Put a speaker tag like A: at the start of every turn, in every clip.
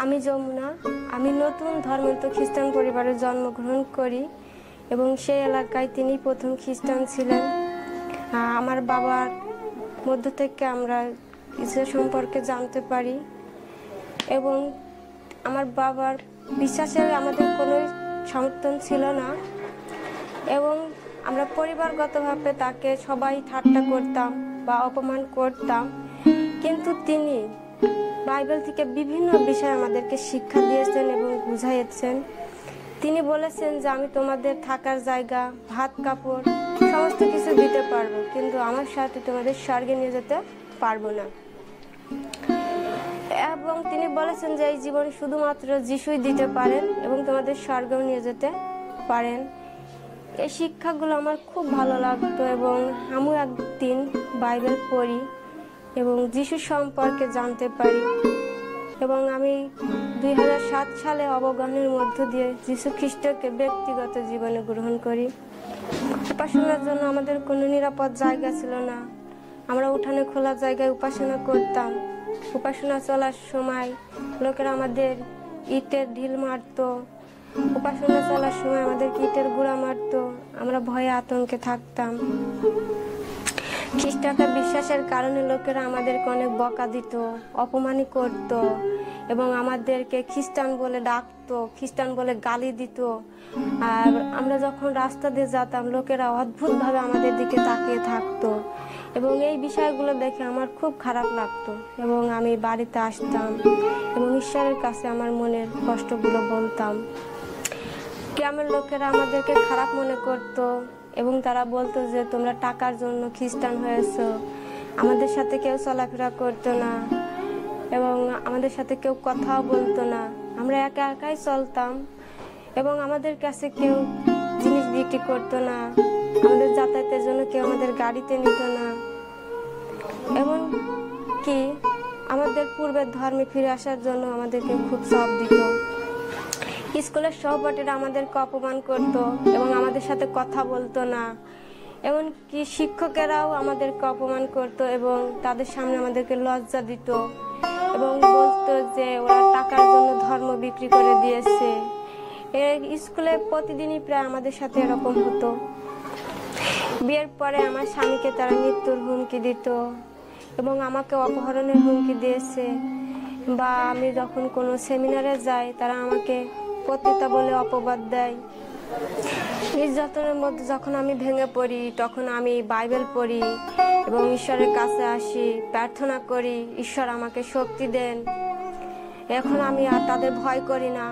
A: আমি যমুনা। আমি নতুন ধর্মান্ত খ্রিস্টান পরিবারে জন্মগ্রহণ করি এবং সেই এলাকায় তিনি প্রথম খ্রিস্টান ছিলেন। আমার বাবার মধ্য থেকে আমরা ঈশ্বর সম্পর্কে জানতে পারি এবং আমার বাবার বিশ্বাসের আমাদের কোনো সমর্থন ছিল না এবং আমরা পরিবারগতভাবে তাকে সবাই ঠাট্টা করতাম বা অপমান করতাম, কিন্তু তিনি বাইবেল থেকে বিভিন্ন বিষয় আমাদেরকে শিক্ষা দিয়েছেন এবং বুঝাইয়েছেন। তিনি বলেছেন যে আমি তোমাদের থাকার জায়গা, ভাত কাপড় সমস্ত কিছু দিতে পারবো, কিন্তু আমার সাথে তোমাদের স্বর্গে নিয়ে যেতে পারবো না। এবং তিনি বলেছেন যে এই জীবন শুধুমাত্র যিশুই দিতে পারেন এবং তোমাদের স্বর্গেও নিয়ে যেতে পারেন। এই শিক্ষাগুলো আমার খুব ভালো লাগতো এবং আমিও একদিন বাইবেল পড়ি এবং যিশু সম্পর্কে জানতে পারি এবং আমি 2007 সালে অবগাহনের মধ্য দিয়ে যিশু খ্রিস্টকে ব্যক্তিগত জীবনে গ্রহণ করি। উপাসনার জন্য আমাদের কোনো নিরাপদ জায়গা ছিল না। আমরা উঠানে খোলা জায়গায় উপাসনা করতাম। উপাসনা চলার সময় লোকেরা আমাদের ইটের ঢিল মারতো, উপাসনা চলার সময় আমাদের ইটের গুঁড়া মারতো। আমরা ভয়ে আতঙ্কে থাকতাম। খ্রিস্টানকে বিশ্বাসের কারণে লোকেরা আমাদেরকে অনেক বকা দিত, অপমানই করত এবং আমাদেরকে খ্রিস্টান বলে ডাকতো, খ্রিস্টান বলে গালি দিত। আর আমরা যখন রাস্তা দিয়ে যেতাম লোকেরা অদ্ভুতভাবে আমাদের দিকে তাকিয়ে থাকতো এবং এই বিষয়গুলো দেখে আমার খুব খারাপ লাগতো এবং আমি বাড়িতে আসতাম এবং ঈশ্বরের কাছে আমার মনের কষ্টগুলো বলতাম। গ্রামের লোকেরা আমাদেরকে খারাপ মনে করতো এবং তারা বলতো যে তোমরা টাকার জন্য খ্রিস্টান হয়েছো। আমাদের সাথে কেউ চলাফেরা করতো না এবং আমাদের সাথে কেউ কথাও বলতো না। আমরা একা একাই চলতাম এবং আমাদের কাছে কেউ জিনিস বিক্রি করতো না। আমাদের যাতায়াতের জন্য কেউ আমাদের গাড়িতে নিত না। এমন কি আমাদের পূর্বের ধর্মে ফিরে আসার জন্য আমাদেরকে খুব চাপ দিত। স্কুলের সহপাঠীরা আমাদেরকে অপমান করত এবং আমাদের সাথে কথা বলতো না। এমনকি শিক্ষকেরাও আমাদেরকে অপমান করত এবং তাদের সামনে আমাদেরকে লজ্জা দিত এবং বলতো যে ওরা টাকার জন্য ধর্ম বিক্রি করে দিয়েছে। স্কুলে প্রতিদিনই প্রায় আমাদের সাথে এরকম হতো। বিয়ের পরে আমার স্বামীকে তারা মৃত্যুর হুমকি দিত এবং আমাকে অপহরণের হুমকি দিয়েছে। বা আমি যখন কোনো সেমিনারে যাই তারা আমাকে পতিতা বলে অপবাদ দেয়। নির্যাতনের মধ্যে যখন আমি ভেঙে পড়ি তখন আমি বাইবেল পড়ি এবং ঈশ্বরের কাছে আসি, প্রার্থনা করি, ঈশ্বর আমাকে শক্তি দেন। এখন আমি আর তাদের ভয় করি না।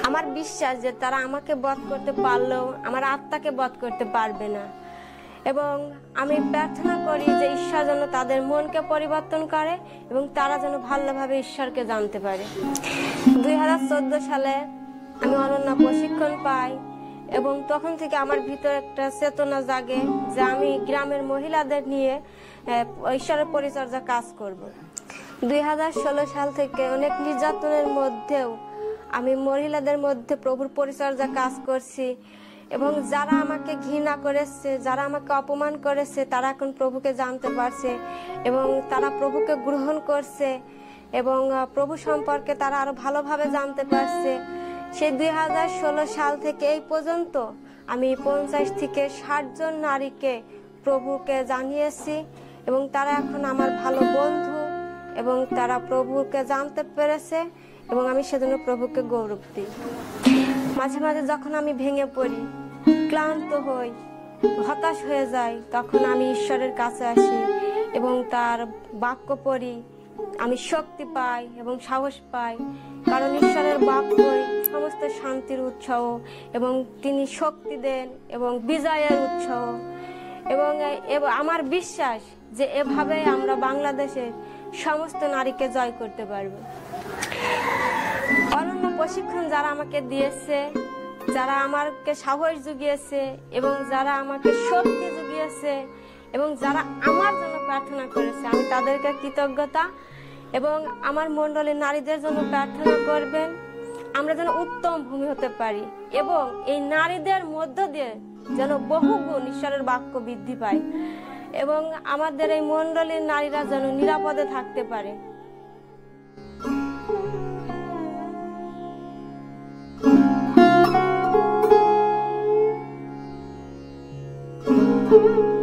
A: আমার বিশ্বাস যে তারা আমাকে বধ করতে পারলেও আমার আত্মাকে বধ করতে পারবে না এবং আমি প্রার্থনা করি যে ঈশ্বর যেন তাদের মনকে পরিবর্তন করে এবং তারা যেন ভালোভাবে ঈশ্বরকে জানতে পারে। 2014 সালে আমি অনন্য প্রশিক্ষণ পাই এবং তখন থেকে আমার ভিতরে একটা চেতনা জাগে যে আমি গ্রামের মহিলাদের নিয়ে ঈশ্বরের পরিচর্যা কাজ করব। 2016 সাল থেকে অনেক নির্যাতনের মধ্যেও আমি মহিলাদের মধ্যে প্রভুর পরিচর্যা কাজ করছি এবং যারা আমাকে ঘৃণা করেছে, যারা আমাকে অপমান করেছে তারা এখন প্রভুকে জানতে পারছে এবং তারা প্রভুকে গ্রহণ করছে এবং প্রভু সম্পর্কে তারা আরো ভালোভাবে জানতে পারছে। সেই 2016 সাল থেকে এই পর্যন্ত আমি 50 থেকে 60 জন নারীকে প্রভুকে জানিয়েছি এবং তারা এখন আমার ভালো বন্ধু এবং তারা প্রভুকে জানতে পেরেছে এবং আমি সেজন্য প্রভুকে গৌরব দিই। মাঝে মাঝে যখন আমি ভেঙে পড়ি, ক্লান্ত হই, হতাশ হয়ে যাই, তখন আমি ঈশ্বরের কাছে আসি এবং তার বাক্য পড়ি। আমি শক্তি পাই এবং সাহস পাই, কারণ ঈশ্বরের বাক্যই সমস্ত শান্তির উৎস এবং তিনি শক্তি দেন এবং বিজয়ের উৎস এবং আমার বিশ্বাস যে এভাবে আমরা বাংলাদেশের সমস্ত নারীকে জয় করতে পারবো। অনন্য প্রশিক্ষণ যারা আমাকে দিয়েছে, যারা আমাকে সাহস জুগিয়েছে এবং যারা আমাকে শক্তি জুগিয়েছে এবং যারা আমার জন্য প্রার্থনা করেছে, আমি তাদেরকে কৃতজ্ঞতা এবং আমার মণ্ডলীর নারীদের জন্য প্রার্থনা করবেন আমরা যেন উত্তম ভূমি হতে পারি এবং এই নারীদের মধ্য দিয়ে যেন বহুগুণ ঈশ্বরের বাক্য বৃদ্ধি পায় এবং আমাদের এই মণ্ডলীর নারীরা যেন নিরাপদে থাকতে পারে। কথা।